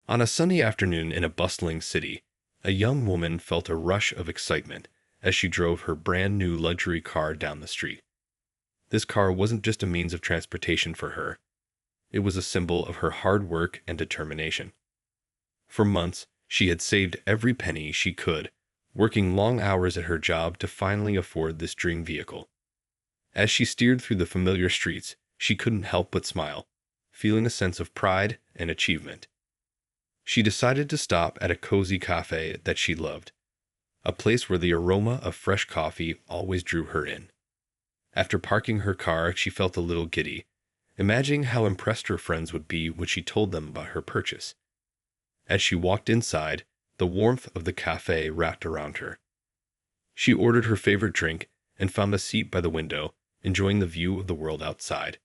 On a sunny afternoon in a bustling city, a young woman felt a rush of excitement as she drove her brand new luxury car down the street. This car wasn't just a means of transportation for her, it was a symbol of her hard work and determination. For months, she had saved every penny she could, working long hours at her job to finally afford this dream vehicle. As she steered through the familiar streets, she couldn't help but smile, feeling a sense of pride and achievement. She decided to stop at a cozy cafe that she loved, a place where the aroma of fresh coffee always drew her in. After parking her car, she felt a little giddy, imagining how impressed her friends would be when she told them about her purchase. As she walked inside, the warmth of the cafe wrapped around her. She ordered her favorite drink and found a seat by the window, enjoying the view of the world outside.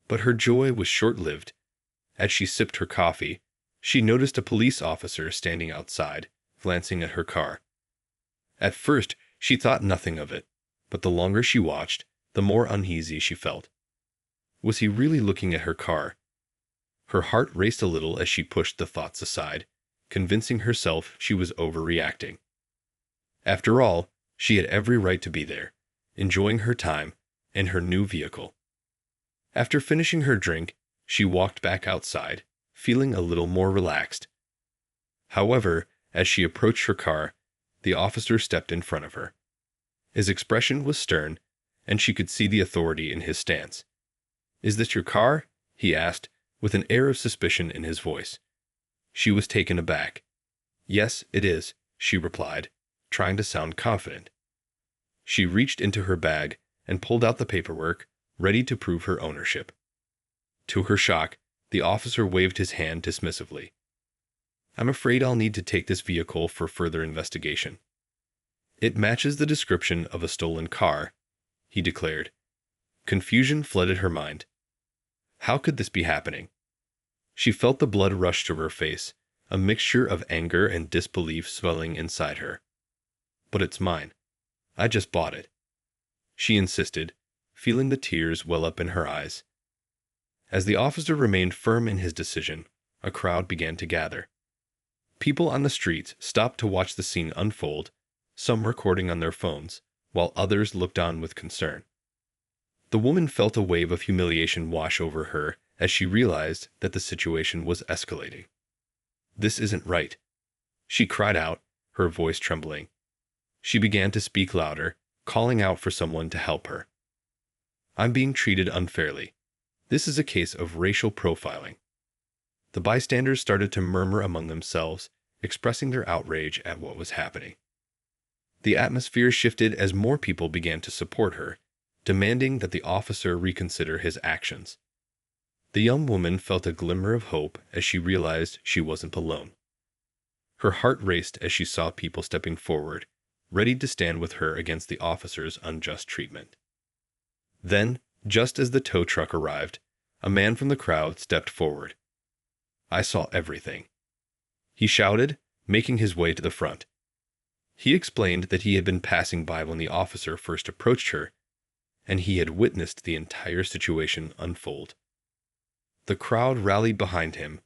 But her joy was short-lived. As she sipped her coffee, she noticed a police officer standing outside, glancing at her car. At first, she thought nothing of it, but the longer she watched, the more uneasy she felt. Was he really looking at her car? Her heart raced a little as she pushed the thoughts aside, convincing herself she was overreacting. After all, she had every right to be there, enjoying her time and her new vehicle. After finishing her drink, she walked back outside, feeling a little more relaxed. However, as she approached her car, the officer stepped in front of her. His expression was stern, and she could see the authority in his stance. "Is this your car?" he asked, with an air of suspicion in his voice. She was taken aback. "Yes, it is," she replied, trying to sound confident. She reached into her bag and pulled out the paperwork, ready to prove her ownership. To her shock, the officer waved his hand dismissively. "I'm afraid I'll need to take this vehicle for further investigation." "It matches the description of a stolen car," he declared. Confusion flooded her mind. How could this be happening? She felt the blood rush to her face, a mixture of anger and disbelief swelling inside her. "But it's mine. I just bought it," she insisted, feeling the tears well up in her eyes. As the officer remained firm in his decision, a crowd began to gather. People on the streets stopped to watch the scene unfold, some recording on their phones, while others looked on with concern. The woman felt a wave of humiliation wash over her as she realized that the situation was escalating. "This isn't right," she cried out, her voice trembling. She began to speak louder, calling out for someone to help her. "I'm being treated unfairly. This is a case of racial profiling." The bystanders started to murmur among themselves, expressing their outrage at what was happening. The atmosphere shifted as more people began to support her, demanding that the officer reconsider his actions. The young woman felt a glimmer of hope as she realized she wasn't alone. Her heart raced as she saw people stepping forward, ready to stand with her against the officer's unjust treatment. Then, just as the tow truck arrived, a man from the crowd stepped forward. "I saw everything," he shouted, making his way to the front. He explained that he had been passing by when the officer first approached her, and he had witnessed the entire situation unfold. The crowd rallied behind him,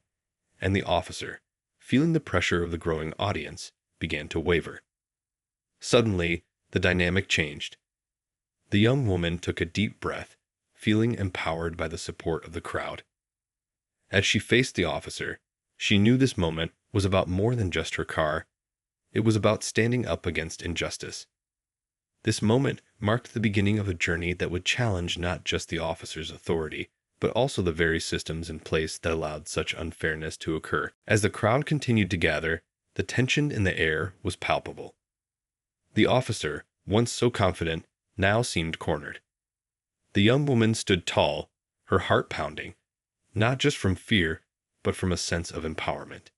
and the officer, feeling the pressure of the growing audience, began to waver. Suddenly, the dynamic changed. The young woman took a deep breath, feeling empowered by the support of the crowd. As she faced the officer, she knew this moment was about more than just her car. It was about standing up against injustice. This moment marked the beginning of a journey that would challenge not just the officer's authority, but also the very systems in place that allowed such unfairness to occur. As the crowd continued to gather, the tension in the air was palpable. The officer, once so confident, now seemed cornered. The young woman stood tall, her heart pounding, not just from fear, but from a sense of empowerment.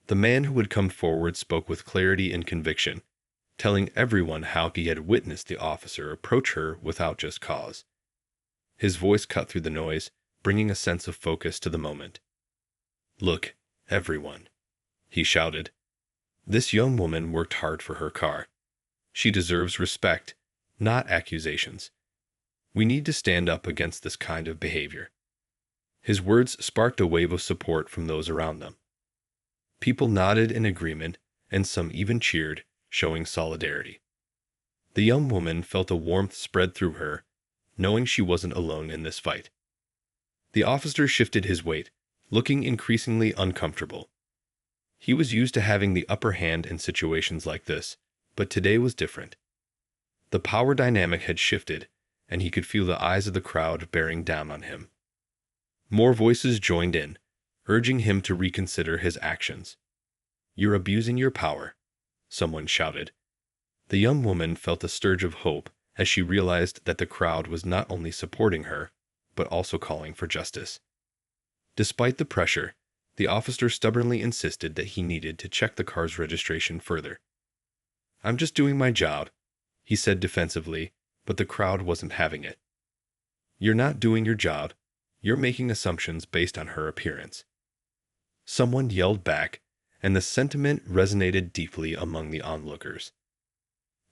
The man who had come forward spoke with clarity and conviction, telling everyone how he had witnessed the officer approach her without just cause. His voice cut through the noise, bringing a sense of focus to the moment. "Look, everyone," he shouted. "This young woman worked hard for her car. She deserves respect, not accusations. We need to stand up against this kind of behavior." His words sparked a wave of support from those around them. People nodded in agreement, and some even cheered, showing solidarity. The young woman felt a warmth spread through her, knowing she wasn't alone in this fight. The officer shifted his weight, looking increasingly uncomfortable. He was used to having the upper hand in situations like this, but today was different. The power dynamic had shifted, and he could feel the eyes of the crowd bearing down on him. More voices joined in, urging him to reconsider his actions. "You're abusing your power," someone shouted. The young woman felt a surge of hope as she realized that the crowd was not only supporting her, but also calling for justice. Despite the pressure, the officer stubbornly insisted that he needed to check the car's registration further. "I'm just doing my job," he said defensively, but the crowd wasn't having it. "You're not doing your job. You're making assumptions based on her appearance." Someone yelled back, and the sentiment resonated deeply among the onlookers.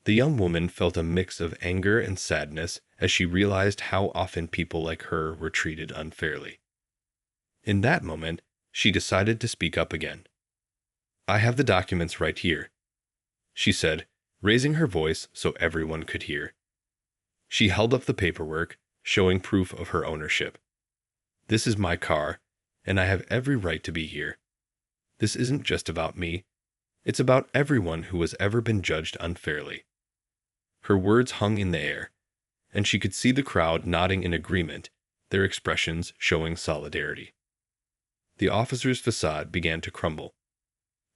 The young woman felt a mix of anger and sadness as she realized how often people like her were treated unfairly. In that moment, she decided to speak up again. "I have the documents right here," she said, raising her voice so everyone could hear. She held up the paperwork, showing proof of her ownership. "This is my car, and I have every right to be here. This isn't just about me. It's about everyone who has ever been judged unfairly." Her words hung in the air, and she could see the crowd nodding in agreement, their expressions showing solidarity. The officer's facade began to crumble.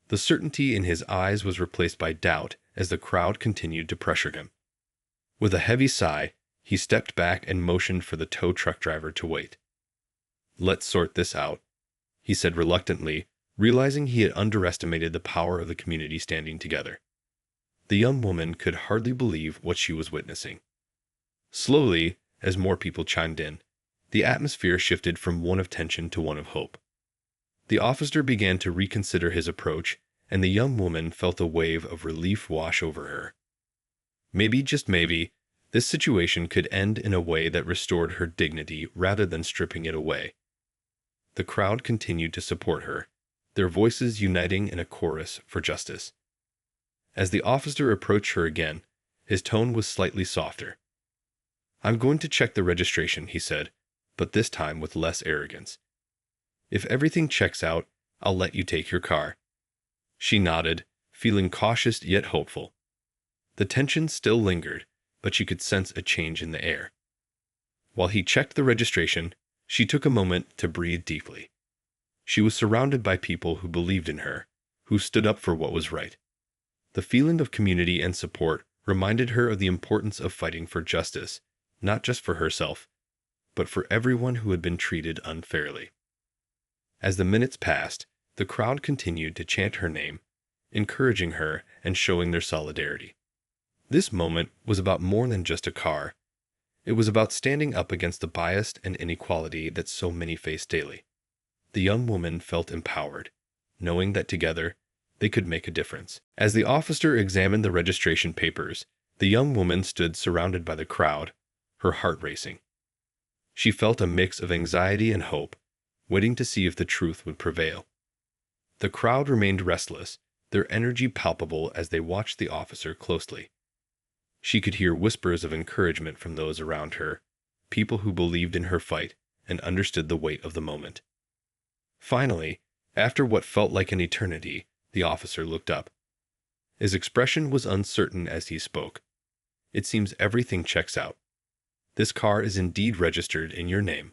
The certainty in his eyes was replaced by doubt as the crowd continued to pressure him. With a heavy sigh, he stepped back and motioned for the tow truck driver to wait. "Let's sort this out," he said reluctantly, realizing he had underestimated the power of the community standing together. The young woman could hardly believe what she was witnessing. Slowly, as more people chimed in, the atmosphere shifted from one of tension to one of hope. The officer began to reconsider his approach, and the young woman felt a wave of relief wash over her. Maybe, just maybe, this situation could end in a way that restored her dignity rather than stripping it away. The crowd continued to support her, their voices uniting in a chorus for justice. As the officer approached her again, his tone was slightly softer. "I'm going to check the registration," he said, but this time with less arrogance. "If everything checks out, I'll let you take your car." She nodded, feeling cautious yet hopeful. The tension still lingered, but she could sense a change in the air. While he checked the registration, she took a moment to breathe deeply. She was surrounded by people who believed in her, who stood up for what was right. The feeling of community and support reminded her of the importance of fighting for justice, not just for herself, but for everyone who had been treated unfairly. As the minutes passed, the crowd continued to chant her name, encouraging her and showing their solidarity. This moment was about more than just a car. It was about standing up against the bias and inequality that so many face daily. The young woman felt empowered, knowing that together they could make a difference. As the officer examined the registration papers, the young woman stood surrounded by the crowd, her heart racing. She felt a mix of anxiety and hope, waiting to see if the truth would prevail. The crowd remained restless, their energy palpable as they watched the officer closely. She could hear whispers of encouragement from those around her, people who believed in her fight and understood the weight of the moment. Finally, after what felt like an eternity, the officer looked up. His expression was uncertain as he spoke. "It seems everything checks out. This car is indeed registered in your name."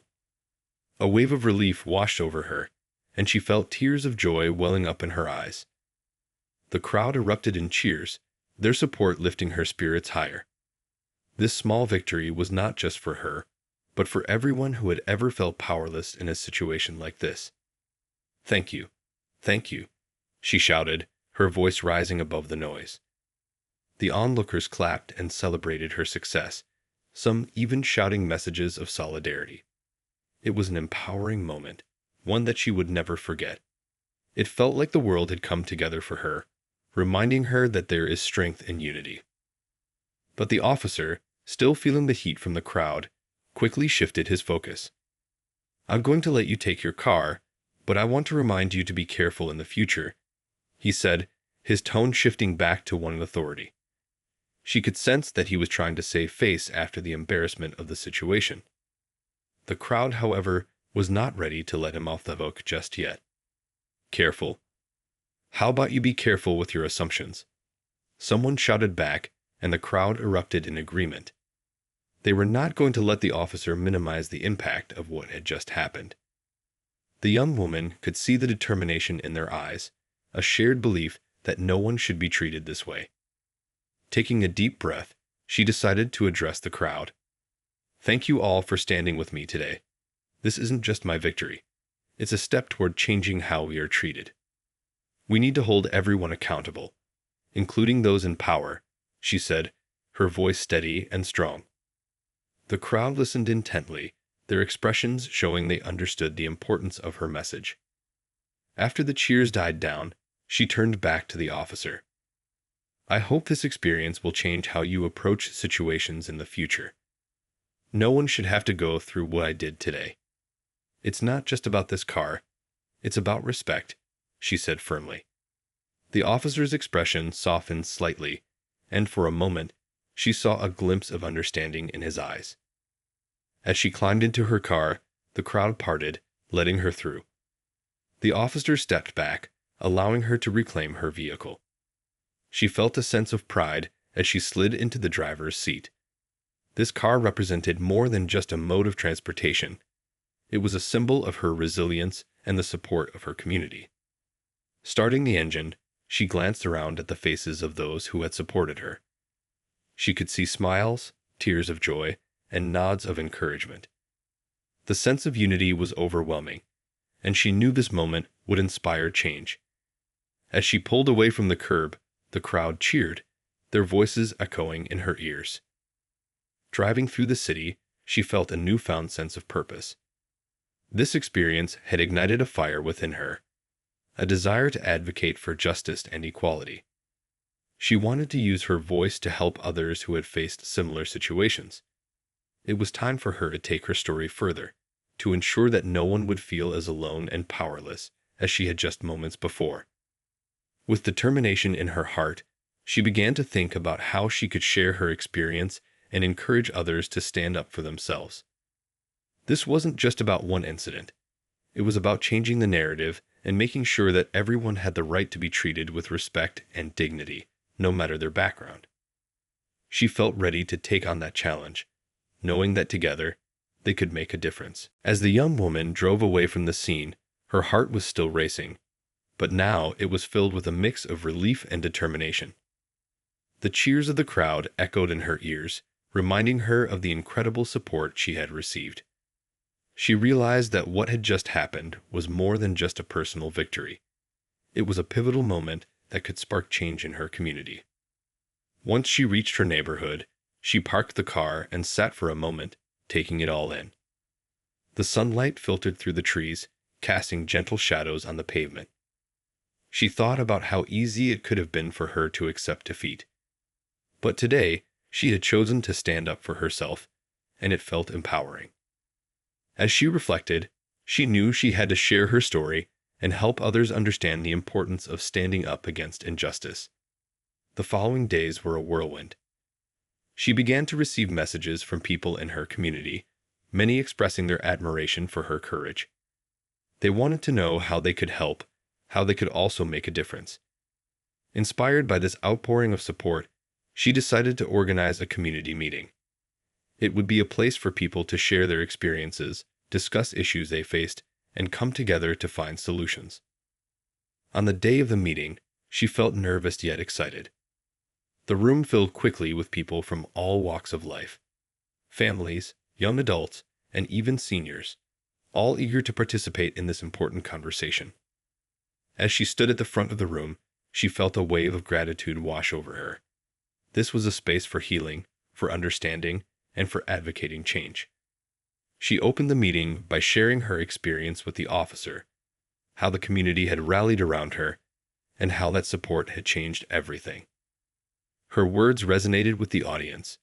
A wave of relief washed over her, and she felt tears of joy welling up in her eyes. The crowd erupted in cheers, their support lifting her spirits higher. This small victory was not just for her, but for everyone who had ever felt powerless in a situation like this. "Thank you. Thank you," she shouted, her voice rising above the noise. The onlookers clapped and celebrated her success, some even shouting messages of solidarity. It was an empowering moment, one that she would never forget. It felt like the world had come together for her, reminding her that there is strength in unity. But the officer, still feeling the heat from the crowd, quickly shifted his focus. "I'm going to let you take your car, but I want to remind you to be careful in the future he said, his tone shifting back to one of authority. She could sense that he was trying to save face after the embarrassment of the situation. The crowd, however, was not ready to let him off the hook just yet. Careful. How about you be careful with your assumptions? Someone shouted back, and the crowd erupted in agreement. They were not going to let the officer minimize the impact of what had just happened. The young woman could see the determination in their eyes, a shared belief that no one should be treated this way. Taking a deep breath, she decided to address the crowd. Thank you all for standing with me today. This isn't just my victory. It's a step toward changing how we are treated. We need to hold everyone accountable, including those in power, she said, her voice steady and strong. The crowd listened intently, their expressions showing they understood the importance of her message. After the cheers died down, she turned back to the officer. I hope this experience will change how you approach situations in the future. No one should have to go through what I did today. It's not just about this car. It's about respect, she said firmly. The officer's expression softened slightly, and for a moment, she saw a glimpse of understanding in his eyes. As she climbed into her car, the crowd parted, letting her through. The officer stepped back, allowing her to reclaim her vehicle. She felt a sense of pride as she slid into the driver's seat. This car represented more than just a mode of transportation. It was a symbol of her resilience and the support of her community. Starting the engine, she glanced around at the faces of those who had supported her. She could see smiles, tears of joy, and nods of encouragement. The sense of unity was overwhelming, and she knew this moment would inspire change. As she pulled away from the curb, the crowd cheered, their voices echoing in her ears. Driving through the city, she felt a newfound sense of purpose. This experience had ignited a fire within her, a desire to advocate for justice and equality. She wanted to use her voice to help others who had faced similar situations. It was time for her to take her story further, to ensure that no one would feel as alone and powerless as she had just moments before. With determination in her heart, she began to think about how she could share her experience and encourage others to stand up for themselves. This wasn't just about one incident. It was about changing the narrative and making sure that everyone had the right to be treated with respect and dignity, no matter their background. She felt ready to take on that challenge, knowing that together, they could make a difference. As the young woman drove away from the scene, her heart was still racing, but now it was filled with a mix of relief and determination. The cheers of the crowd echoed in her ears, reminding her of the incredible support she had received. She realized that what had just happened was more than just a personal victory. It was a pivotal moment that could spark change in her community. Once she reached her neighborhood, she parked the car and sat for a moment, taking it all in. The sunlight filtered through the trees, casting gentle shadows on the pavement. She thought about how easy it could have been for her to accept defeat. But today, she had chosen to stand up for herself, and it felt empowering. As she reflected, she knew she had to share her story and help others understand the importance of standing up against injustice. The following days were a whirlwind. She began to receive messages from people in her community, many expressing their admiration for her courage. They wanted to know how they could help, how they could also make a difference. Inspired by this outpouring of support, she decided to organize a community meeting. It would be a place for people to share their experiences, discuss issues they faced, and come together to find solutions. On the day of the meeting, she felt nervous yet excited. The room filled quickly with people from all walks of life. Families, young adults, and even seniors, all eager to participate in this important conversation. As she stood at the front of the room, she felt a wave of gratitude wash over her. This was a space for healing, for understanding, and for advocating change. She opened the meeting by sharing her experience with the officer, how the community had rallied around her, and how that support had changed everything. Her words resonated with the audience,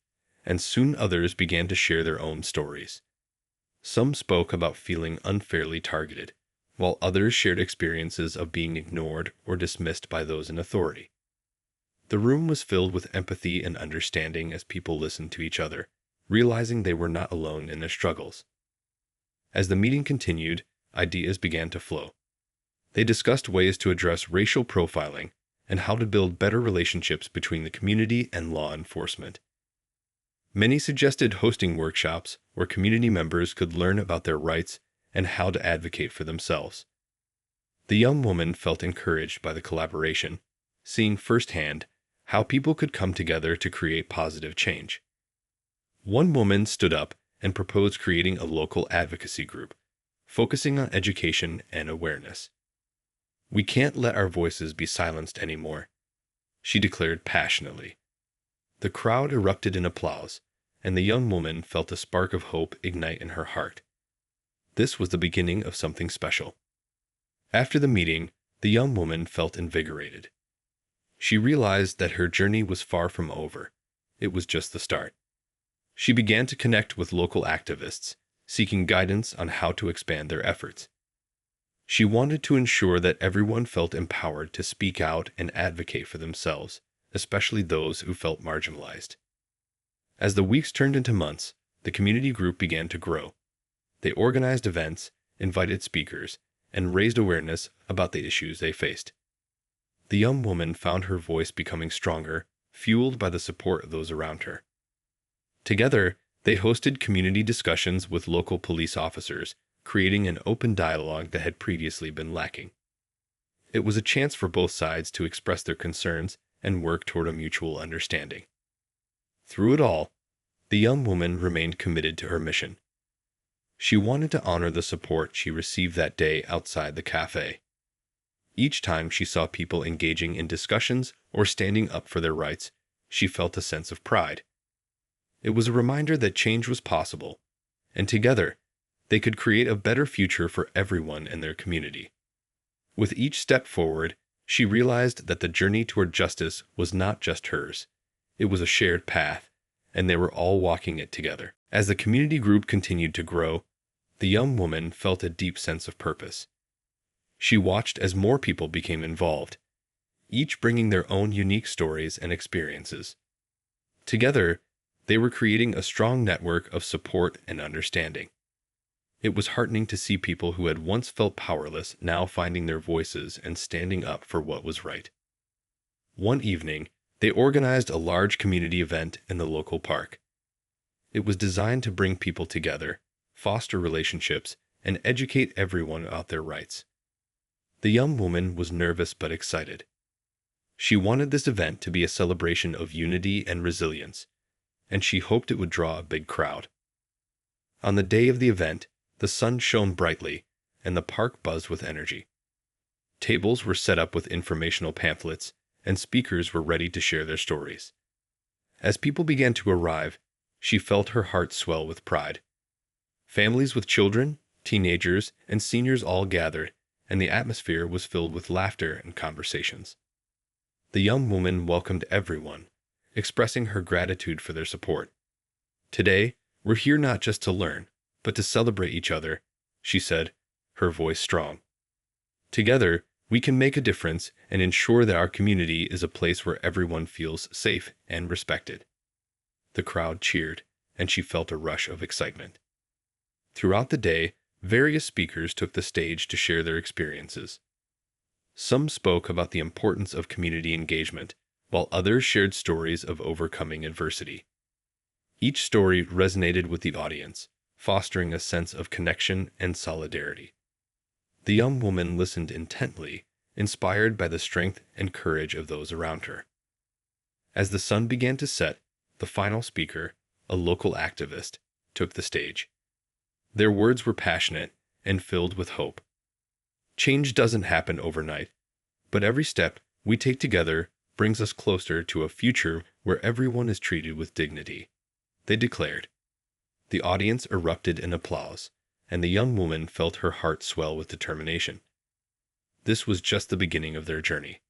and soon others began to share their own stories. Some spoke about feeling unfairly targeted, while others shared experiences of being ignored or dismissed by those in authority. The room was filled with empathy and understanding as people listened to each other, realizing they were not alone in their struggles. As the meeting continued, ideas began to flow. They discussed ways to address racial profiling and how to build better relationships between the community and law enforcement. Many suggested hosting workshops where community members could learn about their rights and how to advocate for themselves. The young woman felt encouraged by the collaboration, seeing firsthand how people could come together to create positive change. One woman stood up and proposed creating a local advocacy group, focusing on education and awareness. "We can't let our voices be silenced anymore," she declared passionately. The crowd erupted in applause, and the young woman felt a spark of hope ignite in her heart. This was the beginning of something special. After the meeting, the young woman felt invigorated. She realized that her journey was far from over. It was just the start. She began to connect with local activists, seeking guidance on how to expand their efforts. She wanted to ensure that everyone felt empowered to speak out and advocate for themselves, especially those who felt marginalized. As the weeks turned into months, the community group began to grow. They organized events, invited speakers, and raised awareness about the issues they faced. The young woman found her voice becoming stronger, fueled by the support of those around her. Together, they hosted community discussions with local police officers, creating an open dialogue that had previously been lacking. It was a chance for both sides to express their concerns and work toward a mutual understanding. Through it all, the young woman remained committed to her mission. She wanted to honor the support she received that day outside the cafe. Each time she saw people engaging in discussions or standing up for their rights, she felt a sense of pride. It was a reminder that change was possible, and together, they could create a better future for everyone in their community. With each step forward, she realized that the journey toward justice was not just hers. It was a shared path, and they were all walking it together. As the community group continued to grow, the young woman felt a deep sense of purpose. She watched as more people became involved, each bringing their own unique stories and experiences. Together, they were creating a strong network of support and understanding. It was heartening to see people who had once felt powerless now finding their voices and standing up for what was right. One evening, they organized a large community event in the local park. It was designed to bring people together, foster relationships, and educate everyone about their rights. The young woman was nervous but excited. She wanted this event to be a celebration of unity and resilience, and she hoped it would draw a big crowd. On the day of the event, the sun shone brightly, and the park buzzed with energy. Tables were set up with informational pamphlets, and speakers were ready to share their stories. As people began to arrive, she felt her heart swell with pride. Families with children, teenagers, and seniors all gathered, and the atmosphere was filled with laughter and conversations. The young woman welcomed everyone, expressing her gratitude for their support. "Today, we're here not just to learn, but to celebrate each other," she said, her voice strong. "Together, we can make a difference and ensure that our community is a place where everyone feels safe and respected." The crowd cheered, and she felt a rush of excitement. Throughout the day, various speakers took the stage to share their experiences. Some spoke about the importance of community engagement, while others shared stories of overcoming adversity. Each story resonated with the audience, fostering a sense of connection and solidarity. The young woman listened intently, inspired by the strength and courage of those around her. As the sun began to set, the final speaker, a local activist, took the stage. Their words were passionate and filled with hope. "Change doesn't happen overnight, but every step we take together brings us closer to a future where everyone is treated with dignity," they declared. The audience erupted in applause, and the young woman felt her heart swell with determination. This was just the beginning of their journey.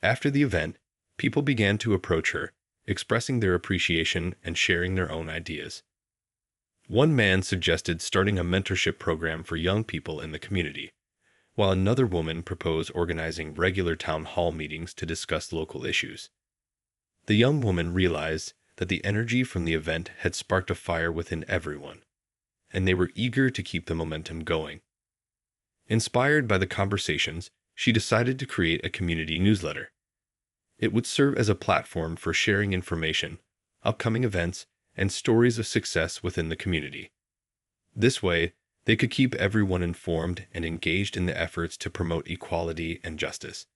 After the event, people began to approach her, expressing their appreciation and sharing their own ideas. One man suggested starting a mentorship program for young people in the community, while another woman proposed organizing regular town hall meetings to discuss local issues. The young woman realized that the energy from the event had sparked a fire within everyone, and they were eager to keep the momentum going. Inspired by the conversations, she decided to create a community newsletter. It would serve as a platform for sharing information, upcoming events, and stories of success within the community. This way, they could keep everyone informed and engaged in the efforts to promote equality and justice.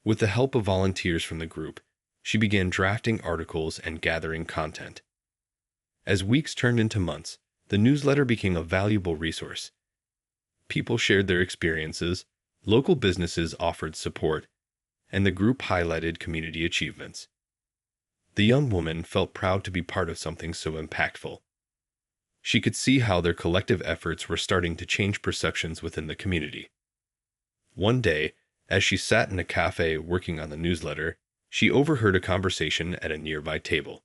With the help of volunteers from the group, she began drafting articles and gathering content. As weeks turned into months, the newsletter became a valuable resource. People shared their experiences, local businesses offered support, and the group highlighted community achievements. The young woman felt proud to be part of something so impactful. She could see how their collective efforts were starting to change perceptions within the community. One day, as she sat in a cafe working on the newsletter, she overheard a conversation at a nearby table.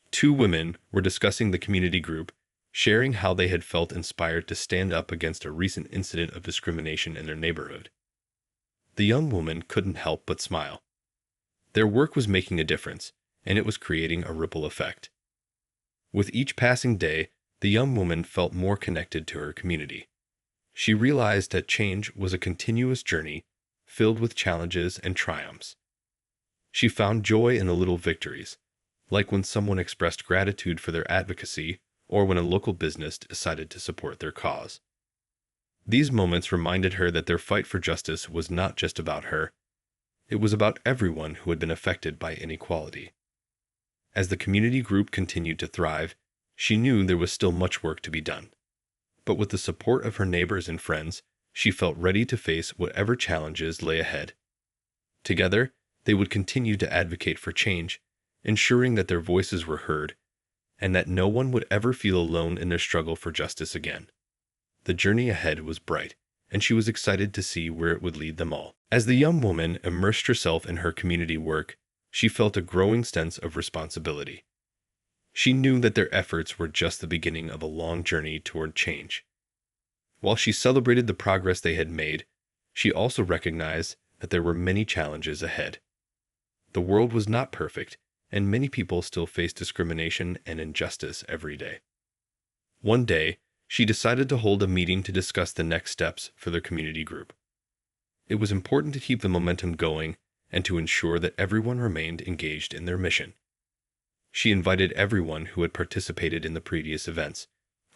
Two women were discussing the community group, sharing how they had felt inspired to stand up against a recent incident of discrimination in their neighborhood. The young woman couldn't help but smile. Their work was making a difference, and it was creating a ripple effect. With each passing day, the young woman felt more connected to her community. She realized that change was a continuous journey, filled with challenges and triumphs. She found joy in the little victories, like when someone expressed gratitude for their advocacy or when a local business decided to support their cause. These moments reminded her that their fight for justice was not just about her. It was about everyone who had been affected by inequality. As the community group continued to thrive, she knew there was still much work to be done. But with the support of her neighbors and friends, she felt ready to face whatever challenges lay ahead. Together, they would continue to advocate for change, ensuring that their voices were heard, and that no one would ever feel alone in their struggle for justice again. The journey ahead was bright, and she was excited to see where it would lead them all. As the young woman immersed herself in her community work, she felt a growing sense of responsibility. She knew that their efforts were just the beginning of a long journey toward change. While she celebrated the progress they had made, she also recognized that there were many challenges ahead. The world was not perfect, and many people still face discrimination and injustice every day. One day, she decided to hold a meeting to discuss the next steps for their community group. It was important to keep the momentum going and to ensure that everyone remained engaged in their mission. She invited everyone who had participated in the previous events,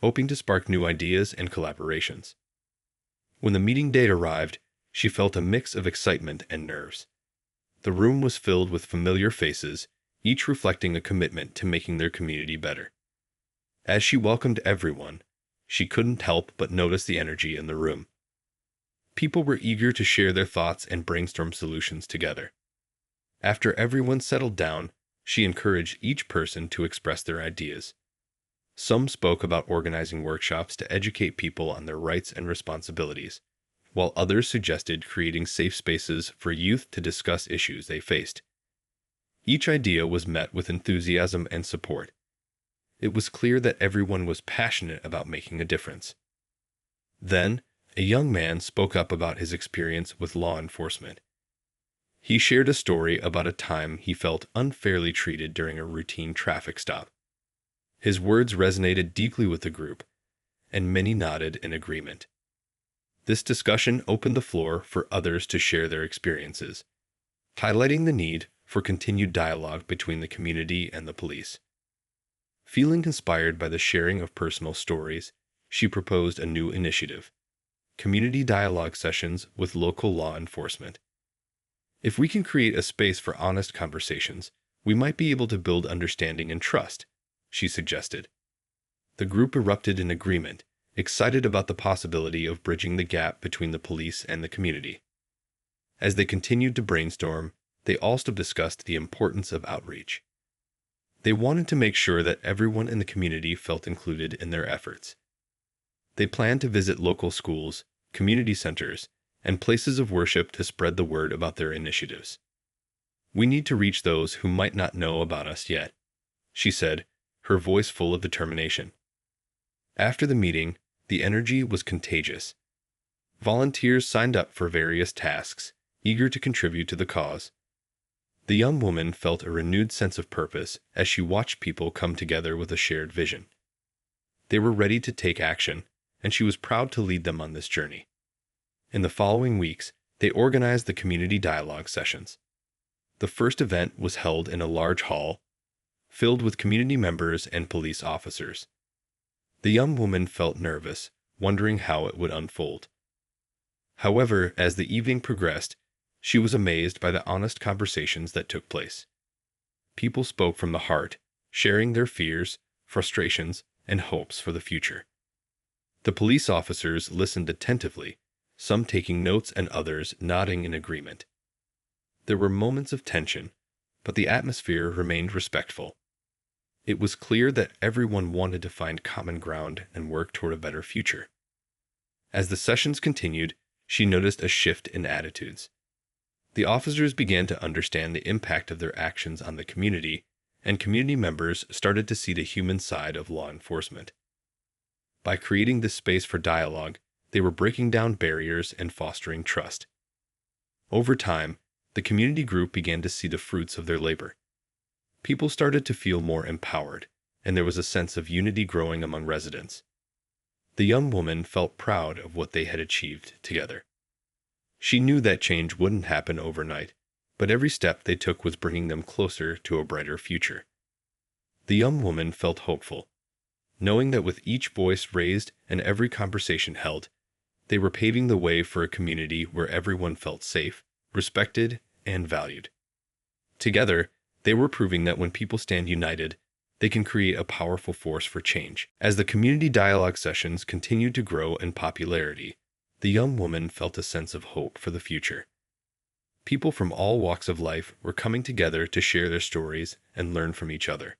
hoping to spark new ideas and collaborations. When the meeting date arrived, she felt a mix of excitement and nerves. The room was filled with familiar faces, each reflecting a commitment to making their community better. As she welcomed everyone, she couldn't help but notice the energy in the room. People were eager to share their thoughts and brainstorm solutions together. After everyone settled down, she encouraged each person to express their ideas. Some spoke about organizing workshops to educate people on their rights and responsibilities, while others suggested creating safe spaces for youth to discuss issues they faced. Each idea was met with enthusiasm and support. It was clear that everyone was passionate about making a difference. Then, a young man spoke up about his experience with law enforcement. He shared a story about a time he felt unfairly treated during a routine traffic stop. His words resonated deeply with the group, and many nodded in agreement. This discussion opened the floor for others to share their experiences, highlighting the need for continued dialogue between the community and the police. Feeling inspired by the sharing of personal stories, she proposed a new initiative: community dialogue sessions with local law enforcement. If we can create a space for honest conversations, we might be able to build understanding and trust, she suggested. The group erupted in agreement, excited about the possibility of bridging the gap between the police and the community. As they continued to brainstorm, they also discussed the importance of outreach. They wanted to make sure that everyone in the community felt included in their efforts. They planned to visit local schools, community centers, and places of worship to spread the word about their initiatives. "We need to reach those who might not know about us yet," she said, her voice full of determination. After the meeting, the energy was contagious. Volunteers signed up for various tasks, eager to contribute to the cause. The young woman felt a renewed sense of purpose as she watched people come together with a shared vision. They were ready to take action, and she was proud to lead them on this journey. In the following weeks, they organized the community dialogue sessions. The first event was held in a large hall, filled with community members and police officers. The young woman felt nervous, wondering how it would unfold. However, as the evening progressed, she was amazed by the honest conversations that took place. People spoke from the heart, sharing their fears, frustrations, and hopes for the future. The police officers listened attentively, some taking notes and others nodding in agreement. There were moments of tension, but the atmosphere remained respectful. It was clear that everyone wanted to find common ground and work toward a better future. As the sessions continued, she noticed a shift in attitudes. The officers began to understand the impact of their actions on the community, and community members started to see the human side of law enforcement. By creating this space for dialogue, they were breaking down barriers and fostering trust. Over time, the community group began to see the fruits of their labor. People started to feel more empowered, and there was a sense of unity growing among residents. The young woman felt proud of what they had achieved together. She knew that change wouldn't happen overnight, but every step they took was bringing them closer to a brighter future. The young woman felt hopeful, knowing that with each voice raised and every conversation held, they were paving the way for a community where everyone felt safe, respected, and valued. Together, they were proving that when people stand united, they can create a powerful force for change. As the community dialogue sessions continued to grow in popularity, the young woman felt a sense of hope for the future. People from all walks of life were coming together to share their stories and learn from each other.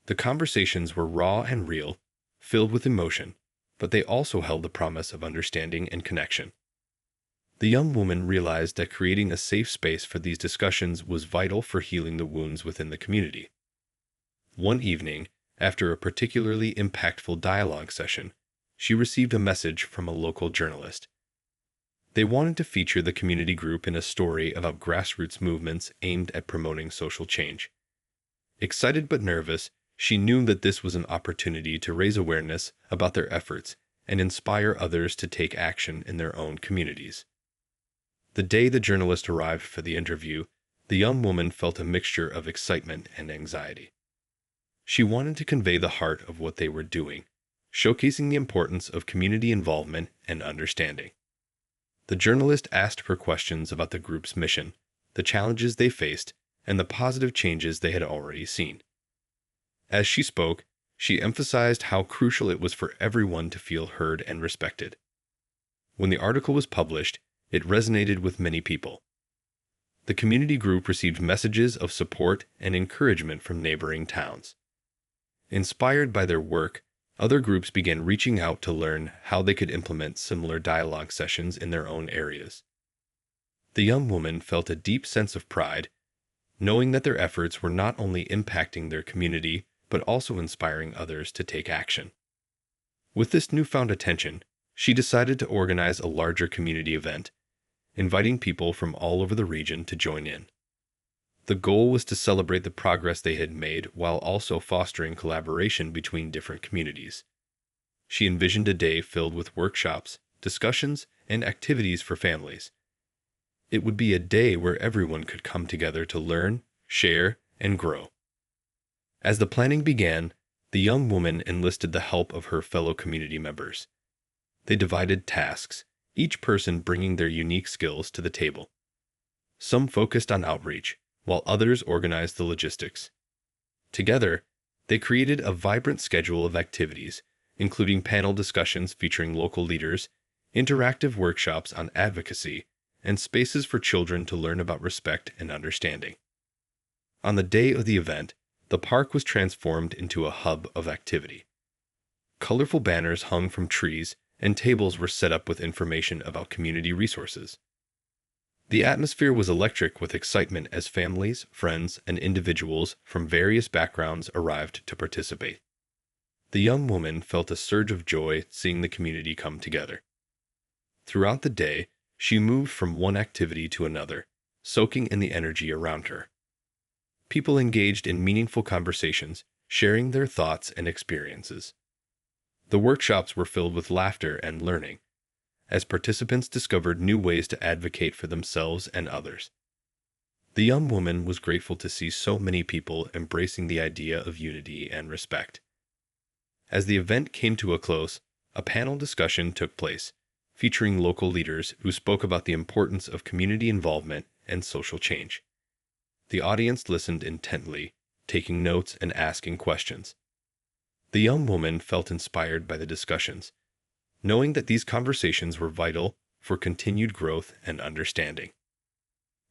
The conversations were raw and real, filled with emotion, but they also held the promise of understanding and connection. The young woman realized that creating a safe space for these discussions was vital for healing the wounds within the community. One evening, after a particularly impactful dialogue session, she received a message from a local journalist. They wanted to feature the community group in a story about grassroots movements aimed at promoting social change. Excited but nervous, she knew that this was an opportunity to raise awareness about their efforts and inspire others to take action in their own communities. The day the journalist arrived for the interview, the young woman felt a mixture of excitement and anxiety. She wanted to convey the heart of what they were doing, showcasing the importance of community involvement and understanding. The journalist asked her questions about the group's mission, the challenges they faced, and the positive changes they had already seen. As she spoke, she emphasized how crucial it was for everyone to feel heard and respected. When the article was published, it resonated with many people. The community group received messages of support and encouragement from neighboring towns. Inspired by their work, other groups began reaching out to learn how they could implement similar dialogue sessions in their own areas. The young woman felt a deep sense of pride, knowing that their efforts were not only impacting their community, but also inspiring others to take action. With this newfound attention, she decided to organize a larger community event, inviting people from all over the region to join in. The goal was to celebrate the progress they had made while also fostering collaboration between different communities. She envisioned a day filled with workshops, discussions, and activities for families. It would be a day where everyone could come together to learn, share, and grow. As the planning began, the young woman enlisted the help of her fellow community members. They divided tasks, each person bringing their unique skills to the table. Some focused on outreach, while others organized the logistics. Together, they created a vibrant schedule of activities, including panel discussions featuring local leaders, interactive workshops on advocacy, and spaces for children to learn about respect and understanding. On the day of the event, the park was transformed into a hub of activity. Colorful banners hung from trees, and tables were set up with information about community resources. The atmosphere was electric with excitement as families, friends, and individuals from various backgrounds arrived to participate. The young woman felt a surge of joy seeing the community come together. Throughout the day, she moved from one activity to another, soaking in the energy around her. People engaged in meaningful conversations, sharing their thoughts and experiences. The workshops were filled with laughter and learning, as participants discovered new ways to advocate for themselves and others. The young woman was grateful to see so many people embracing the idea of unity and respect. As the event came to a close, a panel discussion took place, featuring local leaders who spoke about the importance of community involvement and social change. The audience listened intently, taking notes and asking questions. The young woman felt inspired by the discussions, knowing that these conversations were vital for continued growth and understanding.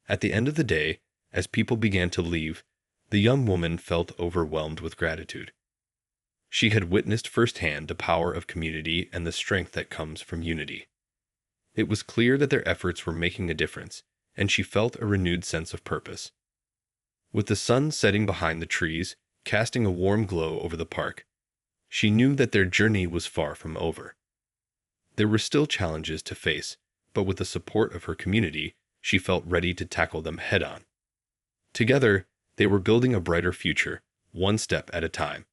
At the end of the day, as people began to leave, the young woman felt overwhelmed with gratitude. She had witnessed firsthand the power of community and the strength that comes from unity. It was clear that their efforts were making a difference, and she felt a renewed sense of purpose. With the sun setting behind the trees, casting a warm glow over the park, she knew that their journey was far from over. There were still challenges to face, but with the support of her community, she felt ready to tackle them head-on. Together, they were building a brighter future, one step at a time.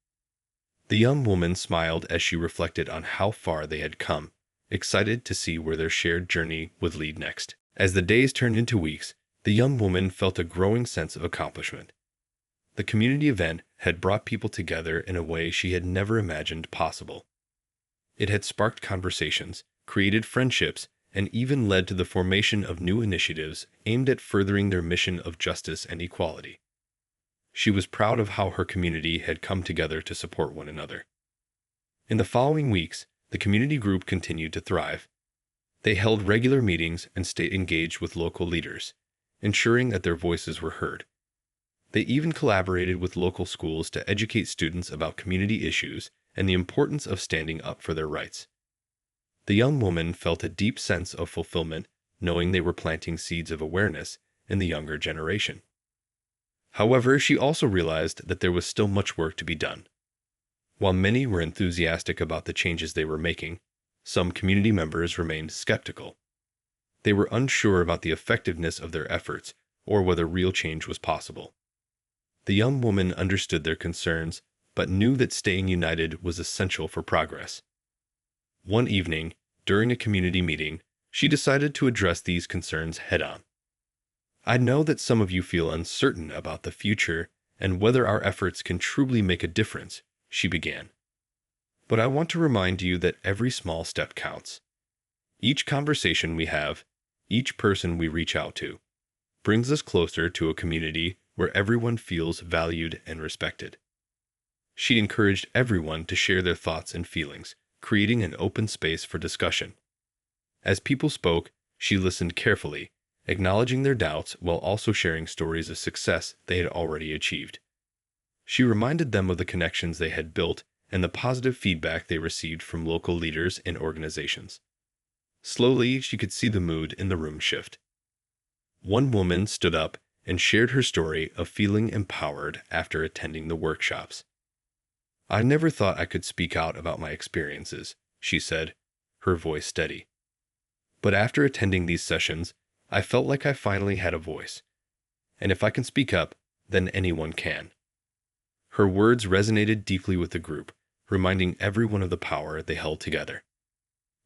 The young woman smiled as she reflected on how far they had come, excited to see where their shared journey would lead next. As the days turned into weeks, the young woman felt a growing sense of accomplishment. The community event had brought people together in a way she had never imagined possible. It had sparked conversations, created friendships, and even led to the formation of new initiatives aimed at furthering their mission of justice and equality. She was proud of how her community had come together to support one another. In the following weeks, the community group continued to thrive. They held regular meetings and stayed engaged with local leaders, ensuring that their voices were heard. They even collaborated with local schools to educate students about community issues and the importance of standing up for their rights. The young woman felt a deep sense of fulfillment, knowing they were planting seeds of awareness in the younger generation. However, she also realized that there was still much work to be done. While many were enthusiastic about the changes they were making, some community members remained skeptical. They were unsure about the effectiveness of their efforts or whether real change was possible. The young woman understood their concerns, but knew that staying united was essential for progress. One evening, during a community meeting, she decided to address these concerns head-on. "I know that some of you feel uncertain about the future and whether our efforts can truly make a difference," she began. "But I want to remind you that every small step counts. Each conversation we have, each person we reach out to, brings us closer to a community where everyone feels valued and respected." She encouraged everyone to share their thoughts and feelings, creating an open space for discussion. As people spoke, she listened carefully, acknowledging their doubts while also sharing stories of success they had already achieved. She reminded them of the connections they had built and the positive feedback they received from local leaders and organizations. Slowly, she could see the mood in the room shift. One woman stood up and shared her story of feeling empowered after attending the workshops. "I never thought I could speak out about my experiences," she said, her voice steady. "But after attending these sessions, I felt like I finally had a voice. And if I can speak up, then anyone can." Her words resonated deeply with the group, reminding everyone of the power they held together.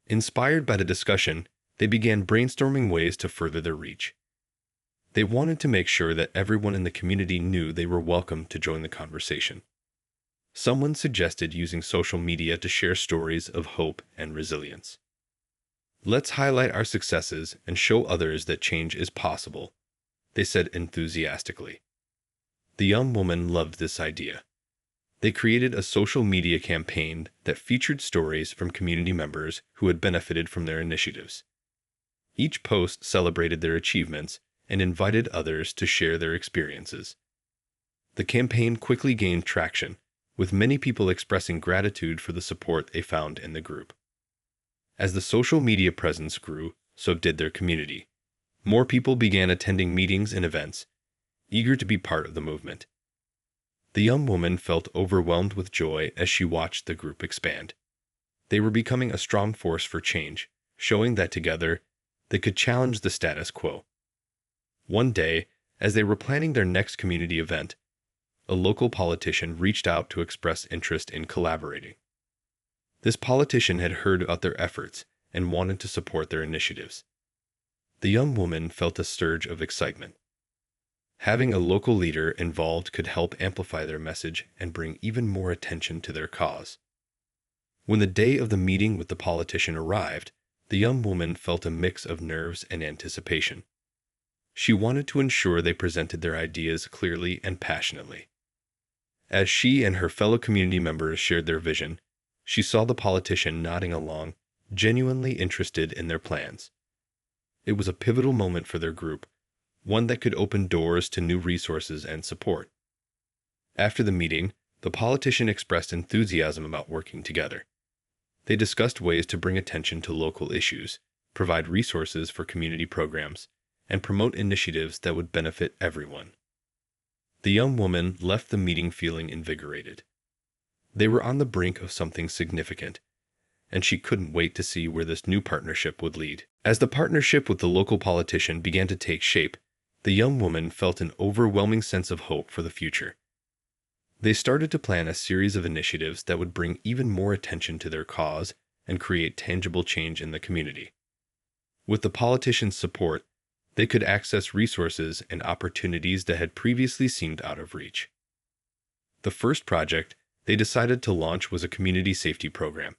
Inspired by the discussion, they began brainstorming ways to further their reach. They wanted to make sure that everyone in the community knew they were welcome to join the conversation. Someone suggested using social media to share stories of hope and resilience. "Let's highlight our successes and show others that change is possible," they said enthusiastically. The young woman loved this idea. They created a social media campaign that featured stories from community members who had benefited from their initiatives. Each post celebrated their achievements and invited others to share their experiences. The campaign quickly gained traction, with many people expressing gratitude for the support they found in the group. As the social media presence grew, so did their community. More people began attending meetings and events, eager to be part of the movement. The young woman felt overwhelmed with joy as she watched the group expand. They were becoming a strong force for change, showing that together they could challenge the status quo. One day, as they were planning their next community event, a local politician reached out to express interest in collaborating. This politician had heard about their efforts and wanted to support their initiatives. The young woman felt a surge of excitement. Having a local leader involved could help amplify their message and bring even more attention to their cause. When the day of the meeting with the politician arrived, the young woman felt a mix of nerves and anticipation. She wanted to ensure they presented their ideas clearly and passionately. As she and her fellow community members shared their vision, she saw the politician nodding along, genuinely interested in their plans. It was a pivotal moment for their group, one that could open doors to new resources and support. After the meeting, the politician expressed enthusiasm about working together. They discussed ways to bring attention to local issues, provide resources for community programs, and promote initiatives that would benefit everyone. The young woman left the meeting feeling invigorated. They were on the brink of something significant, and she couldn't wait to see where this new partnership would lead. As the partnership with the local politician began to take shape, the young woman felt an overwhelming sense of hope for the future. They started to plan a series of initiatives that would bring even more attention to their cause and create tangible change in the community. With the politician's support, they could access resources and opportunities that had previously seemed out of reach. The first project they decided to launch was a community safety program.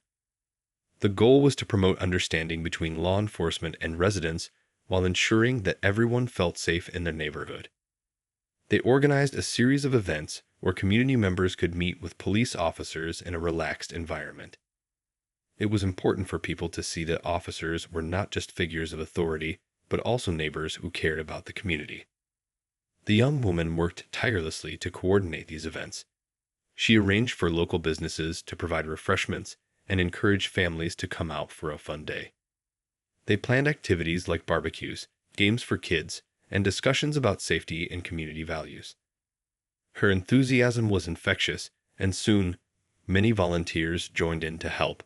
The goal was to promote understanding between law enforcement and residents while ensuring that everyone felt safe in their neighborhood. They organized a series of events where community members could meet with police officers in a relaxed environment. It was important for people to see that officers were not just figures of authority, but also neighbors who cared about the community. The young woman worked tirelessly to coordinate these events. She arranged for local businesses to provide refreshments and encouraged families to come out for a fun day. They planned activities like barbecues, games for kids, and discussions about safety and community values. Her enthusiasm was infectious, and soon, many volunteers joined in to help.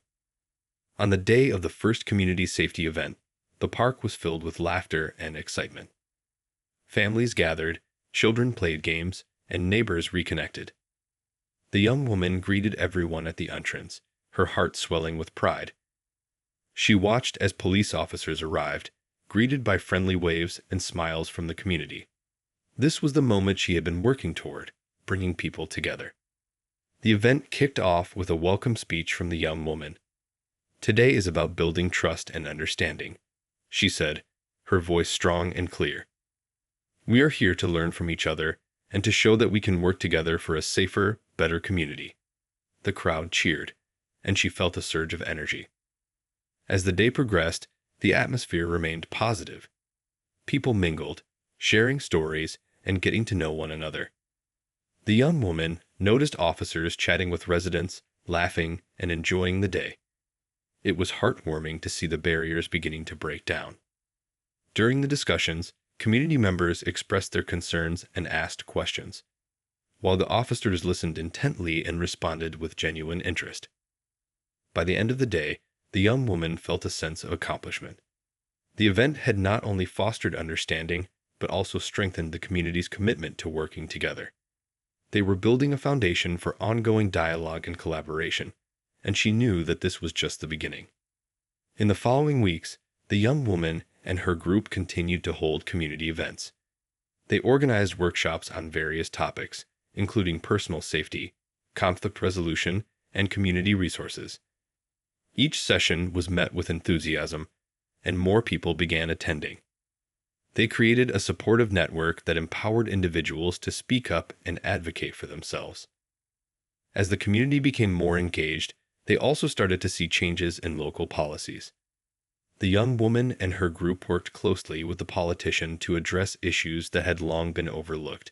On the day of the first community safety event, the park was filled with laughter and excitement. Families gathered, children played games, and neighbors reconnected. The young woman greeted everyone at the entrance, her heart swelling with pride. She watched as police officers arrived, greeted by friendly waves and smiles from the community. This was the moment she had been working toward, bringing people together. The event kicked off with a welcome speech from the young woman. "Today is about building trust and understanding," she said, her voice strong and clear. "We are here to learn from each other and to show that we can work together for a safer, better community." The crowd cheered, and she felt a surge of energy. As the day progressed, the atmosphere remained positive. People mingled, sharing stories and getting to know one another. The young woman noticed officers chatting with residents, laughing, and enjoying the day. It was heartwarming to see the barriers beginning to break down. During the discussions, community members expressed their concerns and asked questions, while the officers listened intently and responded with genuine interest. By the end of the day, the young woman felt a sense of accomplishment. The event had not only fostered understanding, but also strengthened the community's commitment to working together. They were building a foundation for ongoing dialogue and collaboration, and she knew that this was just the beginning. In the following weeks, the young woman and her group continued to hold community events. They organized workshops on various topics, including personal safety, conflict resolution, and community resources. Each session was met with enthusiasm, and more people began attending. They created a supportive network that empowered individuals to speak up and advocate for themselves. As the community became more engaged, they also started to see changes in local policies. The young woman and her group worked closely with the politician to address issues that had long been overlooked.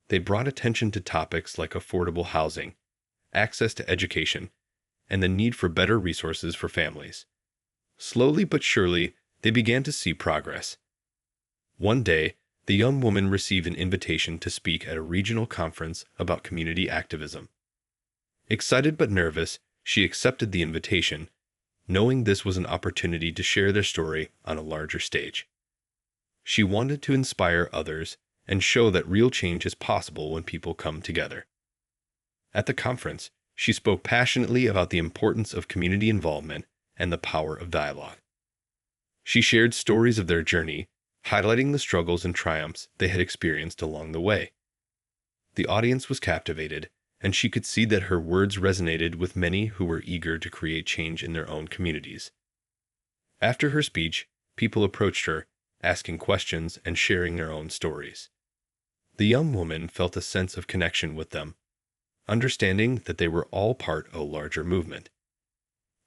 They brought attention to topics like affordable housing, access to education, and the need for better resources for families. Slowly but surely, they began to see progress. One day, the young woman received an invitation to speak at a regional conference about community activism. Excited but nervous, she accepted the invitation, knowing this was an opportunity to share their story on a larger stage. She wanted to inspire others and show that real change is possible when people come together. At the conference, she spoke passionately about the importance of community involvement and the power of dialogue. She shared stories of their journey, highlighting the struggles and triumphs they had experienced along the way. The audience was captivated, and she could see that her words resonated with many who were eager to create change in their own communities. After her speech, people approached her, asking questions and sharing their own stories. The young woman felt a sense of connection with them, understanding that they were all part of a larger movement.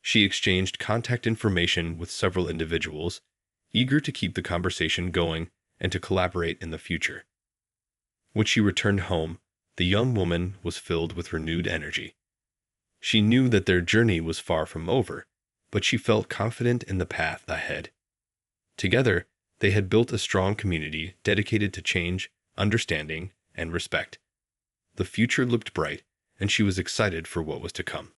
She exchanged contact information with several individuals, eager to keep the conversation going and to collaborate in the future. When she returned home, the young woman was filled with renewed energy. She knew that their journey was far from over, but she felt confident in the path ahead. Together, they had built a strong community dedicated to change, understanding, and respect. The future looked bright, and she was excited for what was to come.